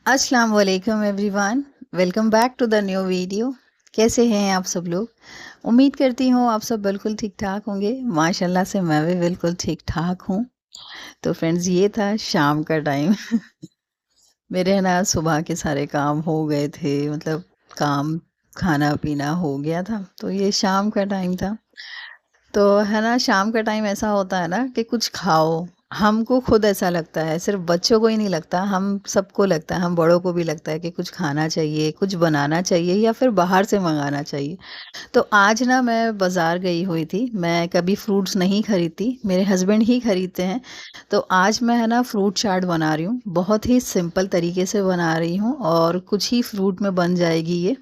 अस्सलाम वालेकुम everyone. Welcome back to the new video. कैसे हैं आप सब लोग? उम्मीद करती हूँ आप सब बिल्कुल ठीक-ठाक होंगे। माशाल्लाह से मैं भी बिल्कुल ठीक-ठाक हूँ। तो फ्रेंड्स ये था शाम का टाइम। मेरे है ना सुबह के सारे काम हो गए थे, मतलब काम, खाना-पीना हो गया था, तो ये शाम का टाइम था। तो है ना शाम का टाइम ऐसा होता है ना कि कुछ खाओ। हमको खुद ऐसा लगता है, सिर्फ बच्चों को ही नहीं लगता, हम सबको लगता है, हम बड़ों को भी लगता है कि कुछ खाना चाहिए, कुछ बनाना चाहिए या फिर बाहर से मंगाना चाहिए। तो आज ना मैं बाज़ार गई हुई थी। मैं कभी फ्रूट्स नहीं खरीदती, मेरे हस्बैंड ही खरीदते हैं। तो आज मैं है ना फ्रूट चाट बना रही हूँ, बहुत ही सिंपल तरीके से बना रही हूँ और कुछ ही फ्रूट में बन जाएगी ये।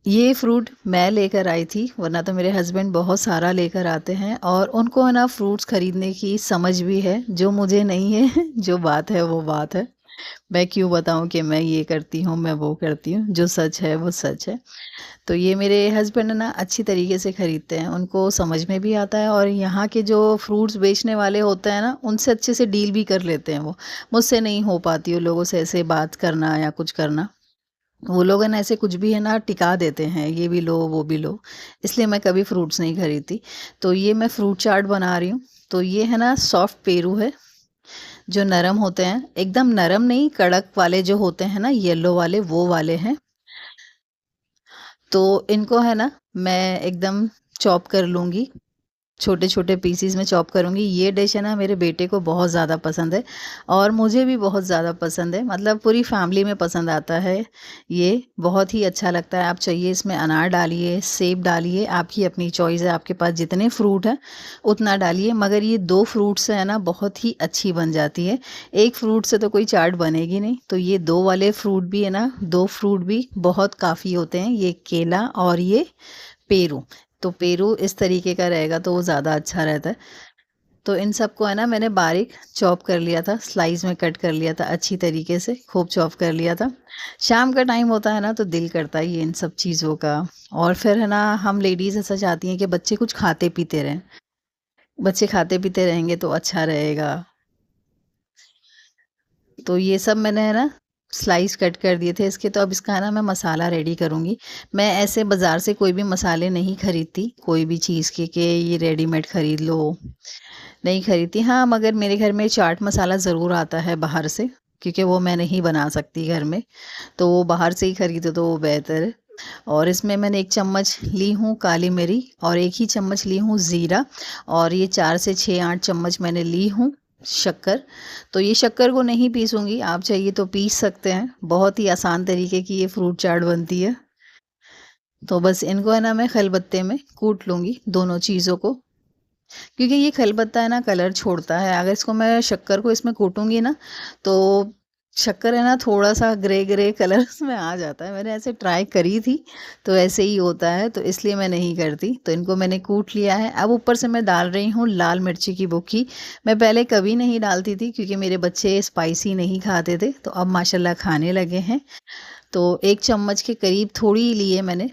ये फ्रूट मैं लेकर आई थी, वरना तो मेरे हस्बैंड बहुत सारा लेकर आते हैं और उनको है ना फ्रूट्स खरीदने की समझ भी है, जो मुझे नहीं है। जो बात है वो बात है। मैं क्यों बताऊँ कि मैं ये करती हूँ, मैं वो करती हूँ, जो सच है वो सच है। तो ये मेरे हस्बैंड है ना अच्छी तरीके से खरीदते हैं, उनको समझ में भी आता है और यहाँ के जो फ्रूट्स बेचने वाले होते हैं ना, उनसे अच्छे से डील भी कर लेते हैं वो। मुझसे नहीं हो पाती उन लोगों से ऐसे बात करना या कुछ करना। वो लोग है ना ऐसे कुछ भी है ना टिका देते हैं, ये भी लो वो भी लो, इसलिए मैं कभी फ्रूट्स नहीं खरीदती। तो ये मैं फ्रूट चाट बना रही हूँ। तो ये है ना सॉफ्ट पेरू है, जो नरम होते हैं, एकदम नरम नहीं, कड़क वाले जो होते हैं ना येलो वाले, वो वाले हैं। तो इनको है ना मैं एकदम चॉप कर लूँगी, छोटे-छोटे पीसेस में चॉप करूँगी। ये डिश है ना मेरे बेटे को बहुत ज़्यादा पसंद है और मुझे भी बहुत ज़्यादा पसंद है, मतलब पूरी फैमिली में पसंद आता है। ये बहुत ही अच्छा लगता है। आप चाहिए इसमें अनार डालिए, सेब डालिए, आपकी अपनी चॉइस है, आपके पास जितने फ्रूट हैं उतना डालिए, मगर ये 2 फ्रूट से है ना बहुत ही अच्छी बन जाती है। 1 फ्रूट से तो कोई चाट बनेगी नहीं, तो ये 2 वाले फ्रूट भी है ना, 2 फ्रूट भी बहुत काफ़ी होते हैं, ये केला और ये पेरू। तो पेरू इस तरीके का रहेगा तो वो ज़्यादा अच्छा रहता है। तो इन सबको है ना मैंने बारीक चॉप कर लिया था, स्लाइस में कट कर लिया था अच्छी तरीके से, खूब चॉप कर लिया था। शाम का टाइम होता है ना तो दिल करता ही है इन सब चीज़ों का। और फिर है ना हम लेडीज़ ऐसा चाहती हैं कि बच्चे कुछ खाते-पीते रहें। बच्चे खाते-पीते रहेंगे तो अच्छा रहेगा। तो ये सब मैंने है ना स्लाइस कट कर दिए थे इसके। तो अब इसका है ना मैं मसाला रेडी करूँगी। मैं ऐसे बाज़ार से कोई भी मसाले नहीं खरीदती, कोई भी चीज़ के कि ये रेडीमेड खरीद लो, नहीं खरीदती। हाँ, मगर मेरे घर में चाट मसाला ज़रूर आता है बाहर से, क्योंकि वो मैं नहीं बना सकती घर में, तो वो बाहर से ही खरीदो तो वो बेहतर है। और इसमें मैंने 1 चम्मच ली हूँ काली मिरी और 1 ही चम्मच ली हूँ ज़ीरा और ये 4 से 6-8 चम्मच मैंने ली हूँ शक्कर। तो ये शक्कर को नहीं पीसूँगी, आप चाहिए तो पीस सकते हैं। बहुत ही आसान तरीके की ये फ्रूट चाट बनती है। तो बस इनको है ना मैं खलबत्ते में कूट लूँगी दोनों चीज़ों को, क्योंकि ये खलबत्ता है ना कलर छोड़ता है। अगर इसको मैं शक्कर को इसमें कूटूँगी ना, तो शक्कर है ना थोड़ा-सा ग्रे-ग्रे कलर उसमें आ जाता है। मैंने ऐसे ट्राई करी थी, तो ऐसे ही होता है, तो इसलिए मैं नहीं करती। तो इनको मैंने कूट लिया है। अब ऊपर से मैं डाल रही हूँ लाल मिर्ची की भुक्की। मैं पहले कभी नहीं डालती थी क्योंकि मेरे बच्चे स्पाइसी नहीं खाते थे, तो अब माशाल्लाह खाने लगे हैं। तो 1 चम्मच के करीब थोड़ी ली है मैंने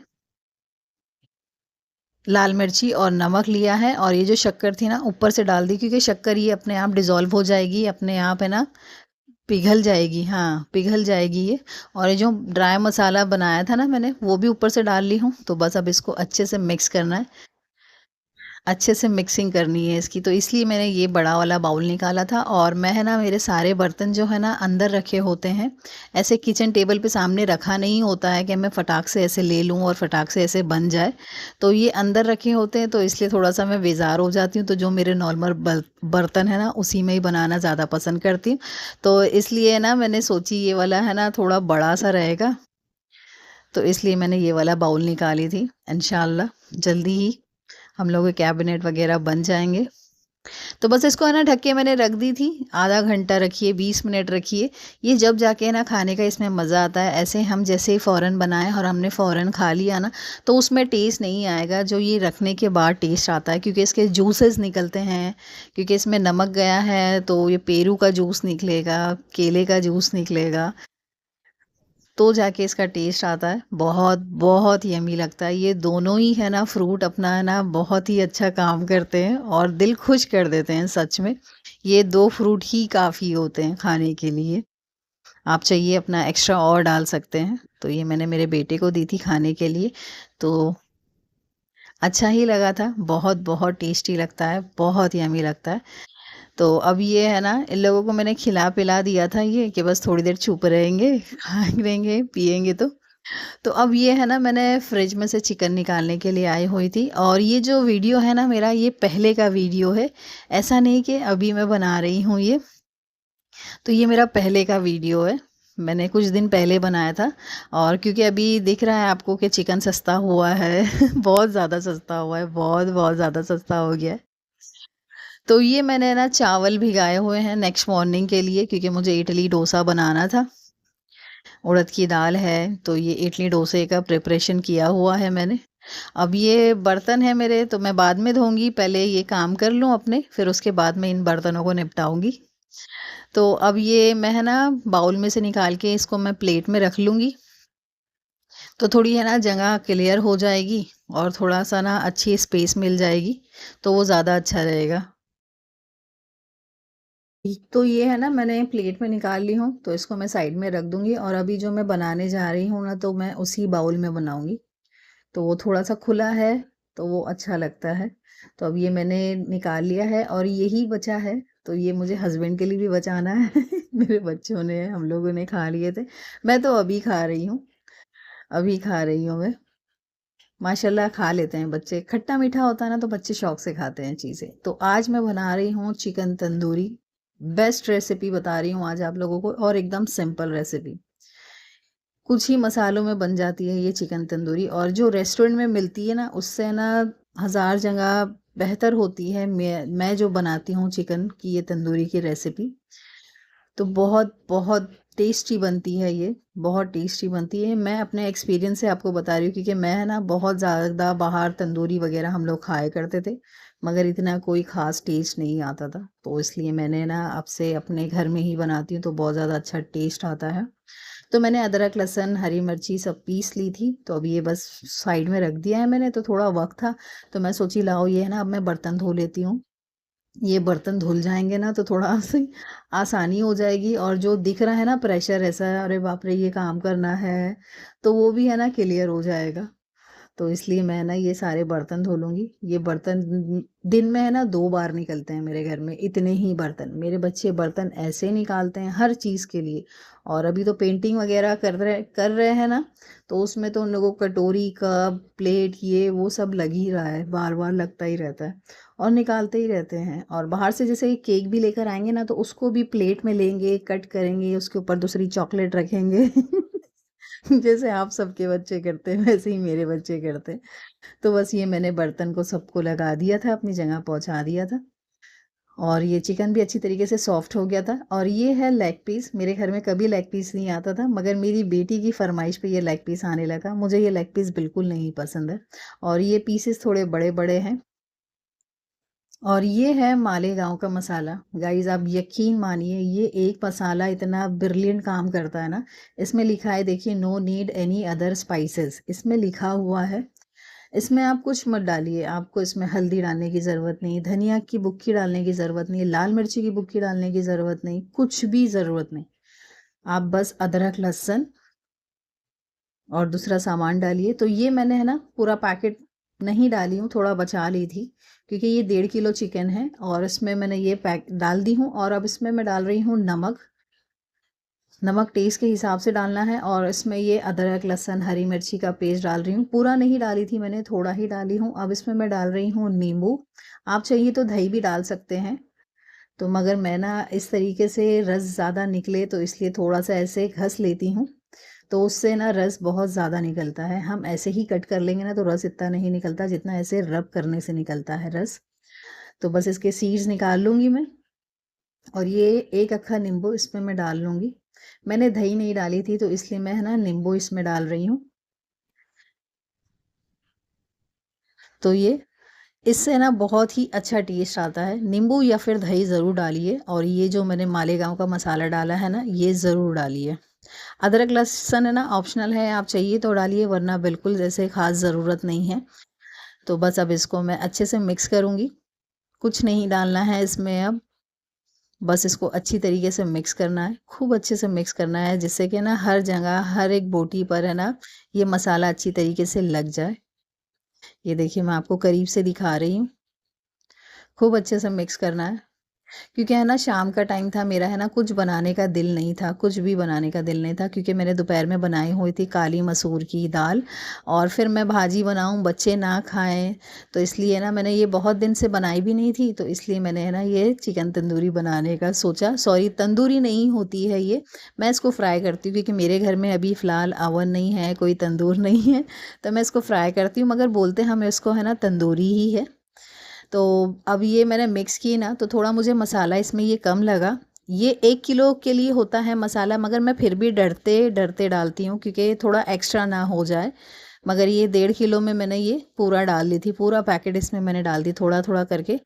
लाल मिर्ची और नमक लिया है और ये जो शक्कर थी ना ऊपर से डाल दी, क्योंकि शक्कर ये अपने आप डिज़ोल्व हो जाएगी, अपने आप है ना पिघल जाएगी। हाँ, पिघल जाएगी ये। और ये जो ड्राई मसाला बनाया था ना मैंने, वो भी ऊपर से डाल ली हूँ। तो बस अब इसको अच्छे से मिक्स करना है। अच्छे से मिक्सिंग करनी है इसकी, तो इसलिए मैंने ये बड़ा वाला बाउल निकाला था। और मैं है ना मेरे सारे बर्तन जो है ना अंदर रखे होते हैं, ऐसे किचन टेबल पे सामने रखा नहीं होता है कि मैं फटाक से ऐसे ले लूँ और फटाक से ऐसे बन जाए। तो ये अंदर रखे होते हैं, तो इसलिए थोड़ा-सा मैं बेज़ार हो जाती हूँ। तो जो मेरे नॉर्मल बर्तन है ना उसी में ही बनाना ज़्यादा पसंद करती हूँ। तो इसलिए ना मैंने सोची ये वाला है ना थोड़ा बड़ा-सा रहेगा, तो इसलिए मैंने ये वाला बाउल निकाली थी। इंशाअल्लाह जल्दी ही हम लोग के कैबिनेट वगैरह बन जाएँगे। तो बस इसको है ना ढक के मैंने रख दी थी। आधा घंटा रखिए, 20 मिनट रखिए। ये जब जाके ना खाने का इसमें मज़ा आता है। ऐसे हम जैसे ही फ़ौरन बनाएँ और हमने फ़ौरन खा लिया ना, तो उसमें टेस्ट नहीं आएगा जो ये रखने के बाद टेस्ट आता है, क्योंकि इसके जूसेस निकलते हैं। क्योंकि इसमें नमक गया है तो ये पेरू का जूस निकलेगा, केले का जूस निकलेगा। तो जाके इसका टेस्ट आता है। बहुत, बहुत यम्मी लगता है। ये दोनों ही है ना फ्रूट अपना है ना बहुत ही अच्छा काम करते हैं और दिल खुश कर देते हैं सच में। ये 2 फ्रूट ही काफ़ी होते हैं खाने के लिए। आप चाहिए अपना एक्स्ट्रा और डाल सकते हैं। तो ये मैंने मेरे बेटे को दी थी खाने के लिए, तो अच्छा ही लगा था, बहुत बहुत टेस्टी लगता है, बहुत यम्मी लगता है। तो अब ये है ना, इन लोगों को मैंने खिला पिला दिया था ये कि बस थोड़ी देर चुप रहेंगे, खाएंगे पिएंगे। तो अब ये है ना, मैंने फ्रिज में से चिकन निकालने के लिए आई हुई थी, और ये जो वीडियो है ना मेरा, ये पहले का वीडियो है, ऐसा नहीं कि अभी मैं बना रही हूँ ये। तो ये मेरा पहले का वीडियो है, मैंने कुछ दिन पहले बनाया था। और क्योंकि अभी दिख रहा है आपको कि चिकन सस्ता हुआ है बहुत ज़्यादा सस्ता हुआ है, बहुत बहुत ज़्यादा सस्ता हो गया है। तो ये मैंने ना चावल भिगाए हुए हैं नेक्स्ट मॉर्निंग के लिए, क्योंकि मुझे इडली डोसा बनाना था। उड़द की दाल है, तो ये इडली डोसे का प्रिपरेशन किया हुआ है मैंने। अब ये बर्तन है मेरे, तो मैं बाद में धोऊंगी, पहले ये काम कर लूँ अपने, फिर उसके बाद मैं इन बर्तनों को निपटाऊंगी। तो अब ये मैं है ना, बाउल में से निकाल के इसको मैं प्लेट में रख लूँगी, तो थोड़ी है ना जगह क्लियर हो जाएगी, और थोड़ा सा ना अच्छी स्पेस मिल जाएगी, तो वो ज़्यादा अच्छा रहेगा। तो ये है ना, मैंने प्लेट में निकाल ली हूँ, तो इसको मैं साइड में रख दूंगी, और अभी जो मैं बनाने जा रही हूँ ना, तो मैं उसी बाउल में बनाऊंगी। तो वो थोड़ा सा खुला है, तो वो अच्छा लगता है। तो अब ये मैंने निकाल लिया है, और यही बचा है, तो ये मुझे हस्बैंड के लिए भी बचाना है मेरे बच्चों ने, हम लोगों ने खा लिए थे, मैं तो अभी खा रही हूँ, अभी खा रही हूँ मैं। माशाल्लाह खा लेते हैं बच्चे, खट्टा मीठा होता है ना, तो बच्चे शौक से खाते हैं चीज़ें। तो आज मैं बना रही हूँ चिकन तंदूरी, बेस्ट रेसिपी बता रही हूँ आज आप लोगों को, और एकदम सिंपल रेसिपी, कुछ ही मसालों में बन जाती है ये चिकन तंदूरी, और जो रेस्टोरेंट में मिलती है ना, उससे ना हज़ार जगह बेहतर होती है मैं जो बनाती हूँ चिकन की ये तंदूरी की रेसिपी। तो बहुत बहुत टेस्टी बनती है ये, बहुत टेस्टी बनती है। मैं अपने एक्सपीरियंस से आपको बता रही हूँ, क्योंकि मैं है ना बहुत ज़्यादा बाहर तंदूरी वगैरह हम लोग खाया करते थे, मगर इतना कोई ख़ास टेस्ट नहीं आता था, तो इसलिए मैंने ना अब से अपने घर में ही बनाती हूँ, तो बहुत ज़्यादा अच्छा टेस्ट आता है। तो मैंने अदरक लहसुन हरी मिर्ची सब पीस ली थी, तो अब ये बस साइड में रख दिया है मैंने, तो थोड़ा वक्त था, तो मैं सोची लाओ ये है ना, अब मैं बर्तन धो लेती हूँ। ये बर्तन धुल जाएंगे ना, तो थोड़ा सी आसानी हो जाएगी, और जो दिख रहा है ना प्रेशर ऐसा है, अरे बाप रे ये काम करना है, तो वो भी है ना क्लियर हो जाएगा। तो इसलिए मैं ना ये सारे बर्तन धो लूँगी। ये बर्तन दिन में है ना 2 बार निकलते हैं मेरे घर में, इतने ही बर्तन। मेरे बच्चे बर्तन ऐसे निकालते हैं हर चीज़ के लिए, और अभी तो पेंटिंग वगैरह कर रहे हैं ना, तो उसमें तो उन लोगों को कटोरी, कप, प्लेट ये वो सब लग ही रहा है, बार-बार लगता ही रहता है, और निकालते ही रहते हैं। और बाहर से जैसे केक भी लेकर आएँगे ना, तो उसको भी प्लेट में लेंगे, कट करेंगे, उसके ऊपर दूसरी चॉकलेट रखेंगे। जैसे आप सबके बच्चे करते हैं, वैसे ही मेरे बच्चे करते हैं। तो बस ये मैंने बर्तन को सबको लगा दिया था, अपनी जगह पहुंचा दिया था, और ये चिकन भी अच्छी तरीके से सॉफ्ट हो गया था। और ये है लेग पीस, मेरे घर में कभी लेग पीस नहीं आता था, मगर मेरी बेटी की फरमाइश पे ये लेग पीस आने लगा। मुझे ये लेग पीस बिल्कुल नहीं पसंद है, और ये पीसेस थोड़े बड़े बड़े हैं। और ये है मालेगांव का मसाला, गाइस आप यकीन मानिए, ये एक मसाला इतना ब्रिलियंट काम करता है ना। इसमें लिखा है, देखिए, no need any other spices, इसमें लिखा हुआ है। इसमें आप कुछ मत डालिए, आपको इसमें हल्दी डालने की ज़रूरत नहीं, धनिया की बुक्की डालने की ज़रूरत नहीं, लाल मिर्ची की बुक्की डालने की ज़रूरत नहीं, कुछ भी ज़रूरत नहीं। आप बस अदरक लहसुन और दूसरा सामान डालिए। तो ये मैंने है ना पूरा पैकेट नहीं डाली हूँ, थोड़ा बचा ली थी, क्योंकि ये 1.5 किलो चिकन है, और इसमें मैंने ये पैक डाल दी हूँ। और अब इसमें मैं डाल रही हूँ नमक, नमक टेस्ट के हिसाब से डालना है। और इसमें ये अदरक लहसुन हरी मिर्ची का पेस्ट डाल रही हूँ, पूरा नहीं डाली थी मैंने, थोड़ा ही डाली हूँ। अब इसमें मैं डाल रही हूँ नींबू, आप चाहिए तो दही भी डाल सकते हैं, तो मगर मैं ना इस तरीके से रस ज़्यादा निकले, तो इसलिए थोड़ा सा ऐसे घस लेती हूँ, तो उससे ना रस बहुत ज़्यादा निकलता है। हम ऐसे ही कट कर लेंगे ना, तो रस इतना नहीं निकलता जितना ऐसे रब करने से निकलता है रस। तो बस इसके सीड्स निकाल लूँगी मैं, और ये एक अक्खा नींबू इसमें मैं डाल लूँगी। मैंने दही नहीं डाली थी, तो इसलिए मैं है ना नींबू इसमें डाल रही हूँ। तो ये इससे ना बहुत ही अच्छा टेस्ट आता है, नींबू या फिर दही ज़रूर डालिए। और ये जो मैंने मालेगांव का मसाला डाला है ना, ये ज़रूर डालिए। अदरक लहसुन है ना ऑप्शनल है, आप चाहिए तो डालिए, वरना बिल्कुल जैसे ख़ास ज़रूरत नहीं है। तो बस अब इसको मैं अच्छे से मिक्स करूँगी, कुछ नहीं डालना है इसमें अब। बस इसको अच्छी तरीके से मिक्स करना है, खूब अच्छे से मिक्स करना है जिससे कि ना हर जगह, हर एक बोटी पर है ना, ये मसाला अच्छी तरीके से लग जाए। ये देखिए मैं आपको करीब से दिखा रही हूँ। खूब अच्छे से मिक्स करना है। क्योंकि है ना शाम का टाइम था, मेरा है ना कुछ बनाने का दिल नहीं था, कुछ भी बनाने का दिल नहीं था, क्योंकि मैंने दोपहर में बनाई हुई थी काली मसूर की दाल, और फिर मैं भाजी बनाऊं बच्चे ना खाएं, तो इसलिए ना मैंने ये बहुत दिन से बनाई भी नहीं थी, तो इसलिए मैंने है ना ये चिकन तंदूरी बनाने का सोचा। सॉरी, तंदूरी नहीं होती है ये, मैं इसको फ्राई करती हूँ क्योंकि मेरे घर में अभी फ़िलहाल अवन नहीं है, कोई तंदूर नहीं है, तो मैं इसको फ्राई करती हूँ, मगर बोलते हम इसको है ना तंदूरी ही है। तो अब ये मैंने मिक्स की ना, तो थोड़ा मुझे मसाला इसमें ये कम लगा। ये 1 किलो के लिए होता है मसाला, मगर मैं फिर भी डरते डरते डालती हूँ क्योंकि थोड़ा एक्स्ट्रा ना हो जाए। मगर ये 1.5 किलो में मैंने ये पूरा डाल ली थी, पूरा पैकेट इसमें मैंने डाल दी, थोड़ा थोड़ा करके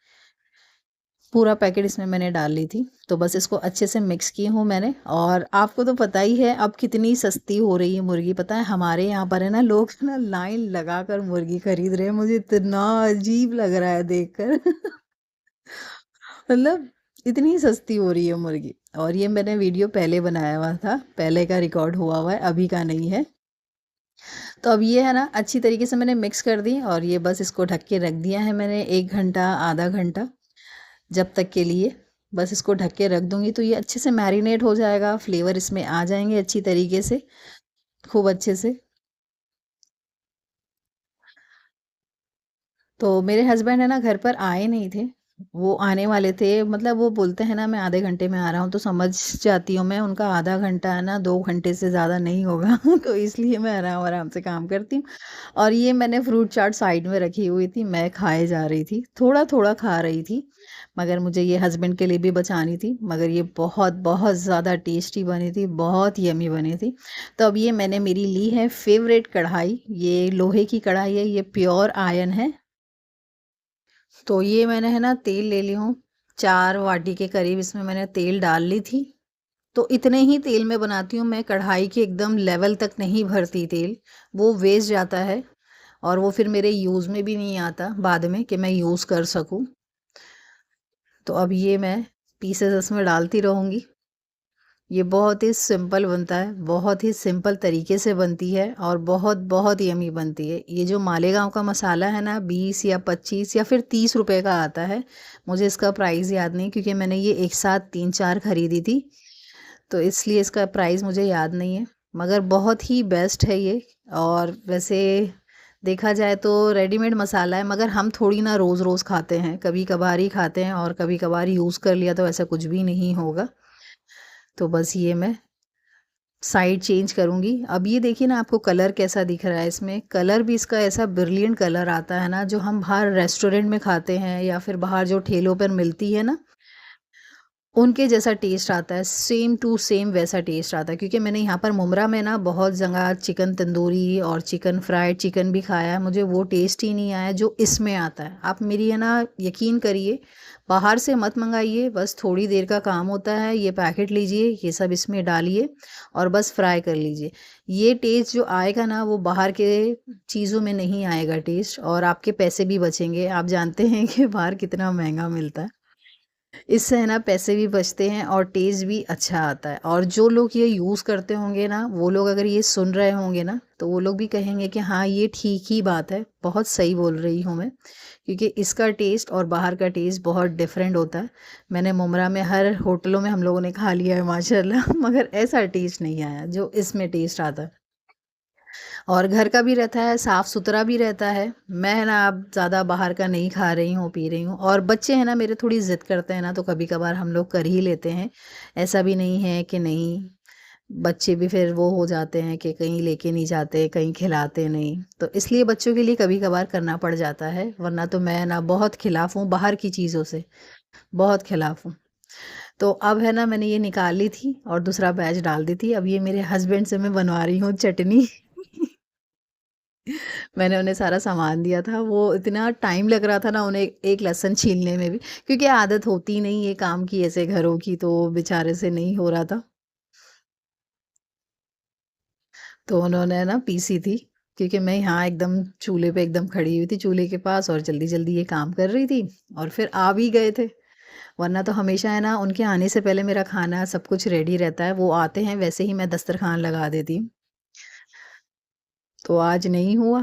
पूरा पैकेट इसमें मैंने डाल ली थी। तो बस इसको अच्छे से मिक्स की हूँ मैंने। और आपको तो पता ही है अब कितनी सस्ती हो रही है मुर्गी, पता है हमारे यहाँ पर है ना लोग ना लाइन लगा कर मुर्गी खरीद रहे हैं, मुझे इतना अजीब लग रहा है देखकर। मतलब इतनी सस्ती हो रही है मुर्गी। और ये मैंने वीडियो पहले बनाया हुआ था, पहले का रिकॉर्ड हुआ हुआ है, अभी का नहीं है। तो अब ये है ना अच्छी तरीके से मैंने मिक्स कर दी, और ये बस इसको ढक के रख दिया है मैंने 1 घंटा, आधा घंटा, जब तक के लिए बस इसको ढक के रख दूंगी, तो ये अच्छे से मैरिनेट हो जाएगा, फ्लेवर इसमें आ जाएंगे अच्छी तरीके से, खूब अच्छे से। तो मेरे हस्बैंड है ना घर पर आए नहीं थे, वो आने वाले थे, मतलब वो बोलते हैं ना मैं आधे घंटे में आ रहा हूँ, तो समझ जाती हूँ मैं उनका आधा घंटा है ना 2 घंटे से ज़्यादा नहीं होगा। तो इसलिए मैं आराम आराम से काम करती हूँ। और ये मैंने फ्रूट चाट साइड में रखी हुई थी, मैं खाए जा रही थी, थोड़ा थोड़ा खा रही थी, मगर मुझे ये हस्बैंड के लिए भी बचानी थी। मगर ये बहुत बहुत ज़्यादा टेस्टी बनी थी, बहुत यमी बनी थी। तो अब ये मैंने मेरी ली है फेवरेट कढ़ाई, ये लोहे की कढ़ाई है, ये प्योर आयरन है। तो ये मैंने है ना तेल ले ली हूँ, 4 वाटी के करीब इसमें मैंने तेल डाल ली थी। तो इतने ही तेल में बनाती हूँ मैं, कढ़ाई के एकदम लेवल तक नहीं भरती तेल, वो वेस्ट जाता है, और वो फिर मेरे यूज़ में भी नहीं आता बाद में कि मैं यूज़ कर सकूँ। तो अब ये मैं पीसेस इसमें डालती रहूँगी। ये बहुत ही सिंपल बनता है, बहुत ही सिंपल तरीके से बनती है, और बहुत बहुत यमी बनती है। ये जो मालेगांव का मसाला है ना, 20 या 25 या फिर 30 रुपए का आता है, मुझे इसका प्राइस याद नहीं क्योंकि मैंने ये एक साथ 3-4 खरीदी थी, तो इसलिए इसका प्राइस मुझे याद नहीं है। मगर बहुत ही बेस्ट है ये। और वैसे देखा जाए तो रेडीमेड मसाला है, मगर हम थोड़ी ना रोज़ रोज़ खाते हैं, कभी कभार ही खाते हैं, और कभी कभार यूज़ कर लिया तो ऐसा कुछ भी नहीं होगा। तो बस ये मैं साइड चेंज करूँगी। अब ये देखिए ना आपको कलर कैसा दिख रहा है, इसमें कलर भी इसका ऐसा ब्रिलियंट कलर आता है ना, जो हम बाहर रेस्टोरेंट में खाते हैं या फिर बाहर जो ठेलों पर मिलती है ना, उनके जैसा टेस्ट आता है, सेम टू सेम वैसा टेस्ट आता है। क्योंकि मैंने यहाँ पर मुमरा में ना बहुत जगह चिकन तंदूरी और चिकन फ्राइड चिकन भी खाया है, मुझे वो टेस्ट ही नहीं आया जो इसमें आता है। आप मेरी है ना यकीन करिए, बाहर से मत मंगाइए, बस थोड़ी देर का काम होता है, ये पैकेट लीजिए, ये सब इसमें डालिए और बस फ्राई कर लीजिए। ये टेस्ट जो आएगा ना वो बाहर के चीज़ों में नहीं आएगा टेस्ट, और आपके पैसे भी बचेंगे। आप जानते हैं कि बाहर कितना महंगा मिलता है, इससे है ना पैसे भी बचते हैं और टेस्ट भी अच्छा आता है। और जो लोग ये यूज़ करते होंगे ना, वो लोग अगर ये सुन रहे होंगे ना, तो वो लोग भी कहेंगे कि हाँ ये ठीक ही बात है, बहुत सही बोल रही हूँ मैं, क्योंकि इसका टेस्ट और बाहर का टेस्ट बहुत डिफरेंट होता है। मैंने मुमरा में हर होटलों में हम लोगों ने खा लिया है माशाल्लाह, मगर ऐसा टेस्ट नहीं आया जो इसमें टेस्ट आता है। और घर का भी रहता है, साफ़ सुथरा भी रहता है। मैं है ना अब ज़्यादा बाहर का नहीं खा रही हूँ, पी रही हूँ। और बच्चे हैं ना मेरे थोड़ी ज़िद करते हैं ना, तो कभी कभार हम लोग कर ही लेते हैं। ऐसा भी नहीं है कि नहीं, बच्चे भी फिर वो हो जाते हैं कि कहीं लेके नहीं जाते, कहीं खिलाते नहीं, तो इसलिए बच्चों के लिए कभी कभार करना पड़ जाता है। वरना तो मैं ना बहुत खिलाफ़ हूँ बाहर की चीज़ों से, बहुत खिलाफ़ हूँ। तो अब है ना मैंने ये निकाल ली थी और दूसरा बैच डाल दी थी। अब ये मेरे हस्बैंड से मैं बनवा रही हूँ चटनी। मैंने उन्हें सारा सामान दिया था, वो इतना टाइम लग रहा था ना उन्हें एक लहसुन छीलने में भी, क्योंकि आदत होती नहीं है काम की ऐसे घरों की, तो बेचारे से नहीं हो रहा था। तो उन्होंने ना पीसी थी, क्योंकि मैं यहाँ एकदम चूल्हे पे एकदम खड़ी हुई थी, चूल्हे के पास, और जल्दी जल्दी ये काम कर रही थी, और फिर आ भी गए थे। वरना तो हमेशा है ना उनके आने से पहले मेरा खाना सब कुछ रेडी रहता है, वो आते हैं वैसे ही मैं दस्तरखान लगा देती हूँ। तो आज नहीं हुआ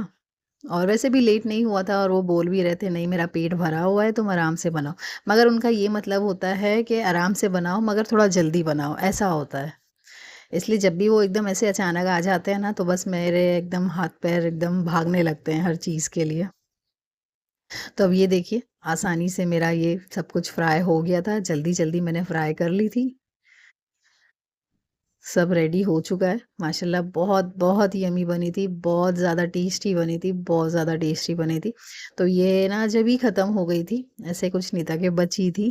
और वैसे भी लेट नहीं हुआ था और वो बोल भी रहे थे नहीं मेरा पेट भरा हुआ है तुम आराम से बनाओ। मगर उनका ये मतलब होता है कि आराम से बनाओ मगर थोड़ा जल्दी बनाओ, ऐसा होता है। इसलिए जब भी वो एकदम ऐसे अचानक आ जाते हैं ना तो बस मेरे एकदम हाथ-पैर एकदम भागने लगते हैं हर चीज़ के लिए। तो अब ये देखिए आसानी से मेरा ये सब कुछ फ्राई हो गया था, जल्दी-जल्दी मैंने फ्राई कर ली थी। सब रेडी हो चुका है माशाल्लाह बहुत बहुत यम्मी बनी थी, बहुत ज़्यादा टेस्टी बनी थी, बहुत ज़्यादा टेस्टी बनी थी। तो ये ना जब ही ख़त्म हो गई थी, ऐसे कुछ नहीं था कि बची थी।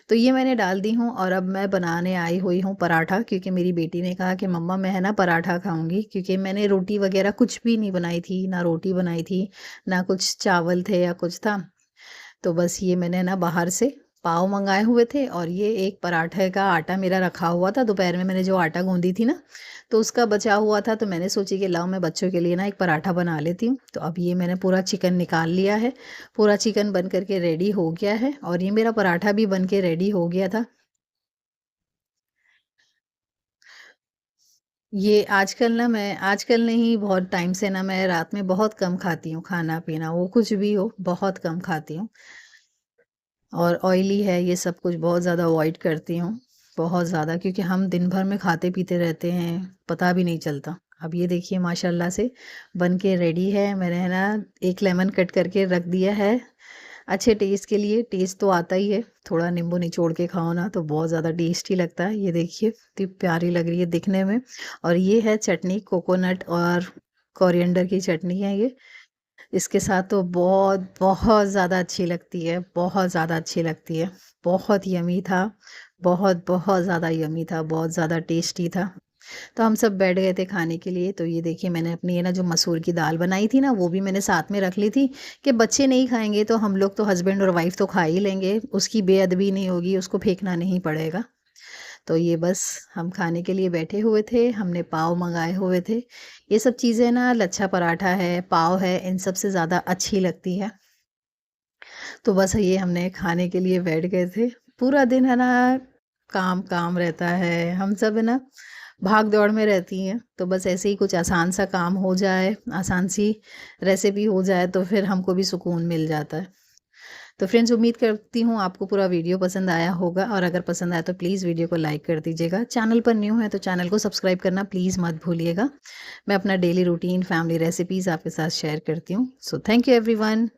तो ये मैंने डाल दी हूँ और अब मैं बनाने आई हुई हूँ पराठा क्योंकि मेरी बेटी ने कहा कि मम्मा मैं है ना पराठा खाऊँगी क्योंकि मैंने रोटी वग़ैरह कुछ भी नहीं बनाई थी, ना रोटी बनाई थी, ना कुछ चावल थे या कुछ था। तो बस ये मैंने ना बाहर से पाव मँगाए हुए थे और ये एक पराठे का आटा मेरा रखा हुआ था, दोपहर में मैंने जो आटा गूँदी थी ना, तो उसका बचा हुआ था, तो मैंने सोची कि लाओ मैं बच्चों के लिए ना एक पराठा बना लेती हूँ। तो अब ये मैंने पूरा चिकन निकाल लिया है, पूरा चिकन बन कर के रेडी हो गया है और ये मेरा पराठा भी बन के रेडी हो गया था। ये आजकल नहीं बहुत टाइम से ना मैं रात में बहुत कम खाती हूँ खाना-पीना, वो कुछ भी हो, बहुत कम खाती हूँ। और ऑयली है ये सब कुछ बहुत ज़्यादा अवॉइड करती हूँ, बहुत ज़्यादा क्योंकि हम दिन भर में खाते-पीते रहते हैं, पता भी नहीं चलता। अब ये देखिए माशाल्लाह से बन के रेडी है, मैंने है ना एक लेमन कट करके रख दिया है, अच्छे टेस्ट के लिए, टेस्ट तो आता ही है, थोड़ा नींबू निचोड़ के खाओ ना तो बहुत ज़्यादा टेस्टी लगता है। ये देखिए कितनी प्यारी लग रही है दिखने में और ये है चटनी कोकोनट और कोरिएंडर की चटनी है ये। इसके साथ तो बहुत ज़्यादा अच्छी लगती है, बहुत ज़्यादा अच्छी लगती है। बहुत यम्मी था, बहुत ज़्यादा यम्मी था, बहुत ज़्यादा टेस्टी था। तो हम सब बैठ गए थे खाने के लिए, तो ये देखिए मैंने अपनी ये ना जो मसूर की दाल बनाई थी ना, वो भी मैंने साथ में रख ली थी कि बच्चे नहीं खाएँगे तो हम लोग तो हस्बैंड और वाइफ़ तो खा ही लेंगे, उसकी बेअदबी नहीं होगी, उसको फेंकना नहीं पड़ेगा। तो ये बस हम खाने के लिए बैठे हुए थे, हमने पाव मँगाए हुए थे। ये सब चीज़ें ना लच्छा पराठा है, पाव है, इन सब से ज़्यादा अच्छी लगती है। तो बस ये हमने खाने के लिए बैठ गए थे। पूरा दिन है ना काम-काम रहता है, हम सब है ना भाग-दौड़ में रहती हैं, तो बस ऐसे ही कुछ आसान सा काम हो जाए, आसान सी रेसिपी हो जाए तो फिर हमको भी सुकून मिल जाता है। तो फ्रेंड्स उम्मीद करती हूँ आपको पूरा वीडियो पसंद आया होगा और अगर पसंद आया तो प्लीज़ वीडियो को लाइक कर दीजिएगा। चैनल पर न्यू है तो चैनल को सब्सक्राइब करना प्लीज़ मत भूलिएगा। मैं अपना डेली रूटीन, फैमिली रेसिपीज़ आपके साथ शेयर करती हूँ। So thank you everyone.